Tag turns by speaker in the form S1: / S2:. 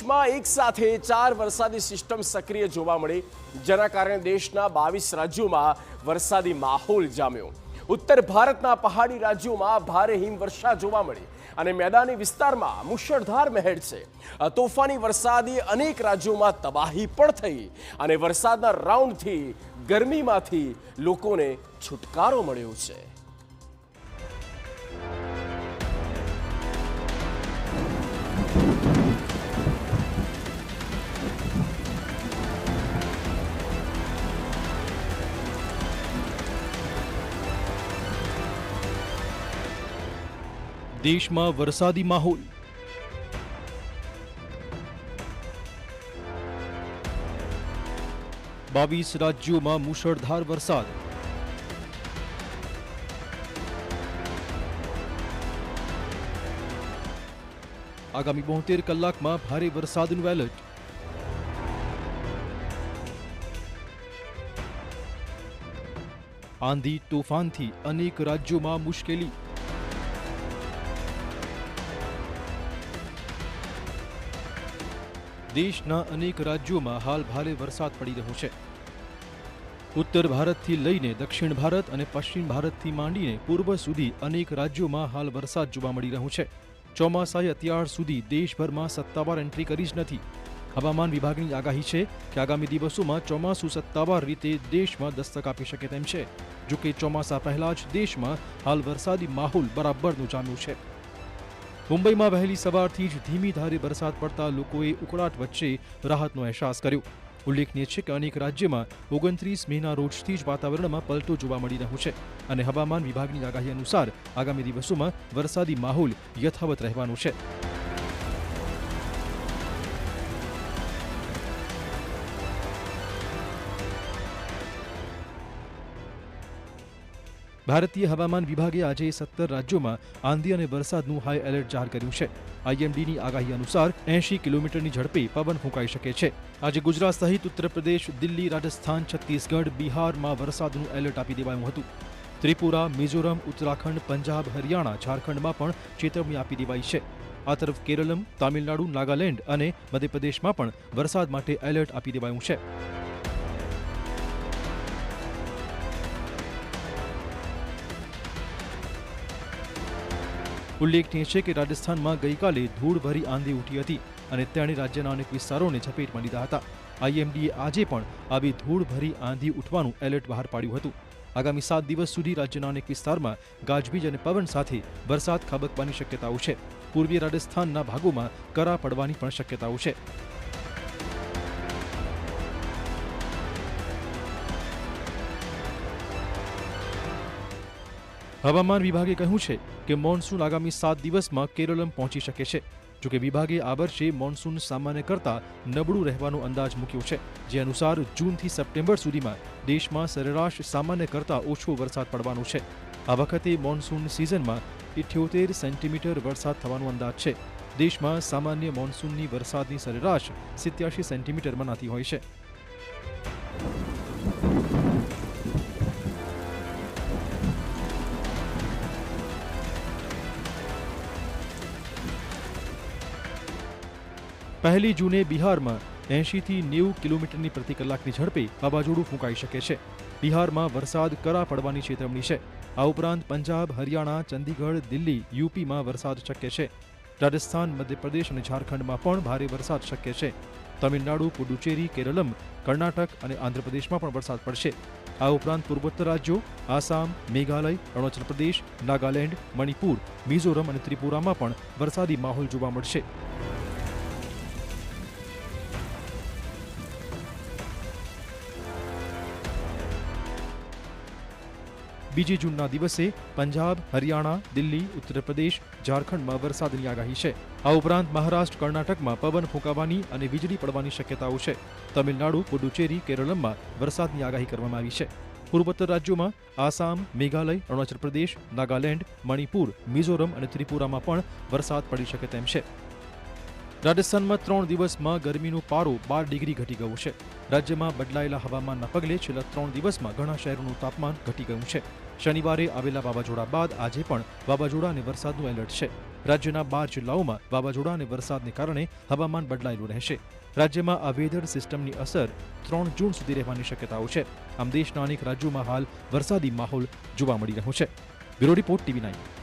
S1: દેશમાં એક સાથે 4 વરસાદી સિસ્ટમ સક્રિય જોવા મળી, જેના કારણે દેશના 22 રાજ્યોમાં વરસાદી માહોલ જામ્યો। ઉત્તર ભારતના પહાડી રાજ્યોમાં ભારે હિમવર્ષા જોવા મળી અને મેદાની વિસ્તારમાં મુશળધાર મહેર છે। તોફાની વરસાદી અનેક રાજ્યોમાં તબાહી પણ થઈ અને વરસાદના રાઉન્ડથી ગરમીમાંથી લોકોને છુટકારો મળ્યો છે।
S2: દેશમાં વરસાદી માહોલ। બાવીસ રાજ્યોમાં મુશળધાર વરસાદ। આગામી 72 કલાકમાં ભારે વરસાદનું એલર્ટ। આંધી તોફાનથી અનેક રાજ્યોમાં મુશ્કેલી। દેશના અનેક રાજ્યોમાં હાલ ભારે વરસાદ પડી રહ્યો છે। ઉત્તર ભારતથી લઈને દક્ષિણ ભારત અને પશ્ચિમ ભારતથી માંડીને પૂર્વ સુધી અનેક રાજ્યોમાં હાલ વરસાદ જોવા મળી રહ્યો છે। ચોમાસાએ અત્યાર સુધી દેશભરમાં સત્તાવાર એન્ટ્રી કરી જ નથી। હવામાન વિભાગની આગાહી છે કે આગામી દિવસોમાં ચોમાસું સત્તાવાર રીતે દેશમાં દસ્તક આપી શકે તેમ છે। જો કે ચોમાસા પહેલા જ દેશમાં હાલ વરસાદી માહોલ બરાબરનું જામ્યું છે। મુંબઈમાં વહેલી સવારથી જ ધીમી ધારે વરસાદ પડતા લોકોએ ઉકળાટ વચ્ચે રાહતનો અહેસાસ કર્યો। ઉલ્લેખનીય છે કે અનેક રાજ્યમાં 29 મેના રોજથી જ વાતાવરણમાં પલટો જોવા મળી રહ્યો છે અને હવામાન વિભાગની આગાહી અનુસાર આગામી દિવસોમાં વરસાદી માહોલ યથાવત રહેવાનો છે। ભારતીય હવામાન વિભાગે આજે 17 રાજ્યોમાં આંધી અને વરસાદનું હાઈ એલર્ટ જાહેર કર્યું છે। આઈએમડીની આગાહી અનુસાર 80 કિલોમીટરની ઝડપે પવન ફૂંકાઈ શકે છે। આજે ગુજરાત સહિત ઉત્તર પ્રદેશ, દિલ્હી, રાજસ્થાન, છત્તીસગઢ, બિહારમાં વરસાદનું એલર્ટ આપી દેવાયું હતું। ત્રિપુરા, મિઝોરમ, ઉત્તરાખંડ, પંજાબ, હરિયાણા, ઝારખંડમાં પણ ચેતવણી આપી દેવાઈ છે। આ તરફ કેરળમ, તામિલનાડુ, નાગાલેન્ડ અને મધ્યપ્રદેશમાં પણ વરસાદ માટે એલર્ટ આપી દેવાયું છે। ઉલ્લેખનીય છે કે રાજસ્થાનમાં ગઈકાલે ધૂળભરી આંધી ઉઠી હતી અને તેણે રાજ્યના અનેક વિસ્તારોને ઝપેટમાં લીધા હતા। આઈએમડીએ આજે પણ આવી ધૂળભરી આંધી ઉઠવાનું એલર્ટ બહાર પાડ્યું હતું। આગામી 7 દિવસ સુધી રાજ્યના અનેક વિસ્તારમાં ગાજવીજ અને પવન સાથે વરસાદ ખાબકવાની શક્યતાઓ છે। પૂર્વીય રાજસ્થાનના ભાગોમાં કરા પડવાની પણ શક્યતાઓ છે। હવામાન વિભાગે કહ્યું છે કે મોન્સૂન આગામી 7 દિવસમાં કેરળમ પહોંચી શકે છે। જોકે વિભાગે આ વર્ષે મોન્સૂન સામાન્ય કરતાં નબળું રહેવાનો અંદાજ મૂક્યો છે, જે અનુસાર જૂનથી સપ્ટેમ્બર સુધીમાં દેશમાં સરેરાશ સામાન્ય કરતાં ઓછો વરસાદ પડવાનો છે। આ વખતે મોન્સૂન સિઝનમાં 78 સેન્ટીમીટર વરસાદ થવાનો અંદાજ છે। દેશમાં સામાન્ય મોન્સૂનની વરસાદની સરેરાશ 87 સેન્ટીમીટર મનાતી હોય છે। પહેલી જૂને બિહારમાં 80 થી 90 કિલોમીટરની પ્રતિ કલાકની ઝડપે વાવાઝોડું ફૂંકાઈ શકે છે। બિહારમાં વરસાદ કરા પડવાની ચેતવણી છે। આ ઉપરાંત પંજાબ, હરિયાણા, ચંદીગઢ, દિલ્હી, યુપીમાં વરસાદ શક્ય છે। રાજસ્થાન, મધ્યપ્રદેશ અને ઝારખંડમાં પણ ભારે વરસાદ શક્ય છે। તમિલનાડુ, પુડુચેરી, કેરળમ, કર્ણાટક અને આંધ્રપ્રદેશમાં પણ વરસાદ પડશે। આ ઉપરાંત પૂર્વોત્તર રાજ્યો આસામ, મેઘાલય, અરુણાચલ પ્રદેશ, નાગાલેન્ડ, મણિપુર, મિઝોરમ અને ત્રિપુરામાં પણ વરસાદી માહોલ જોવા મળશે। બીજી જૂનના દિવસે પંજાબ, હરિયાણા, દિલ્હી, ઉત્તર પ્રદેશ, ઝારખંડમાં વરસાદની આગાહી છે। આ ઉપરાંત મહારાષ્ટ્ર, કર્ણાટકમાં પવન ફૂંકાવાની અને વીજળી પડવાની શક્યતાઓ છે। તમિલનાડુ, પુડુચેરી, કેરળમાં વરસાદની આગાહી કરવામાં આવી છે। પૂર્વોત્તર રાજ્યોમાં આસામ, મેઘાલય, અરુણાચલ પ્રદેશ, નાગાલેન્ડ, મણિપુર, મિઝોરમ અને ત્રિપુરામાં પણ વરસાદ પડી શકે તેમ છે। રાજસ્થાનમાં 3 દિવસમાં ગરમીનો પારો 12 ડિગ્રી ઘટી ગયો છે। રાજ્યમાં બદલાયેલા હવામાનના પગલે છેલ્લા 3 દિવસમાં ઘણા શહેરોનું તાપમાન ઘટી ગયું છે। શનિવારે આવેલા વાવાઝોડા બાદ આજે પણ વાવાઝોડા અને વરસાદનું એલર્ટ છે। રાજ્યના 12 જિલ્લાઓમાં વાવાઝોડા અને વરસાદને કારણે હવામાન બદલાયેલું રહેશે. રાજ્યમાં આ વેધર સિસ્ટમની અસર 3 જૂન સુધી રહેવાની શક્યતાઓ છે. આમ દેશના અનેક રાજ્યોમાં હાલ વરસાદી માહોલ જોવા મળી રહ્યો છે. Bureau report TV9.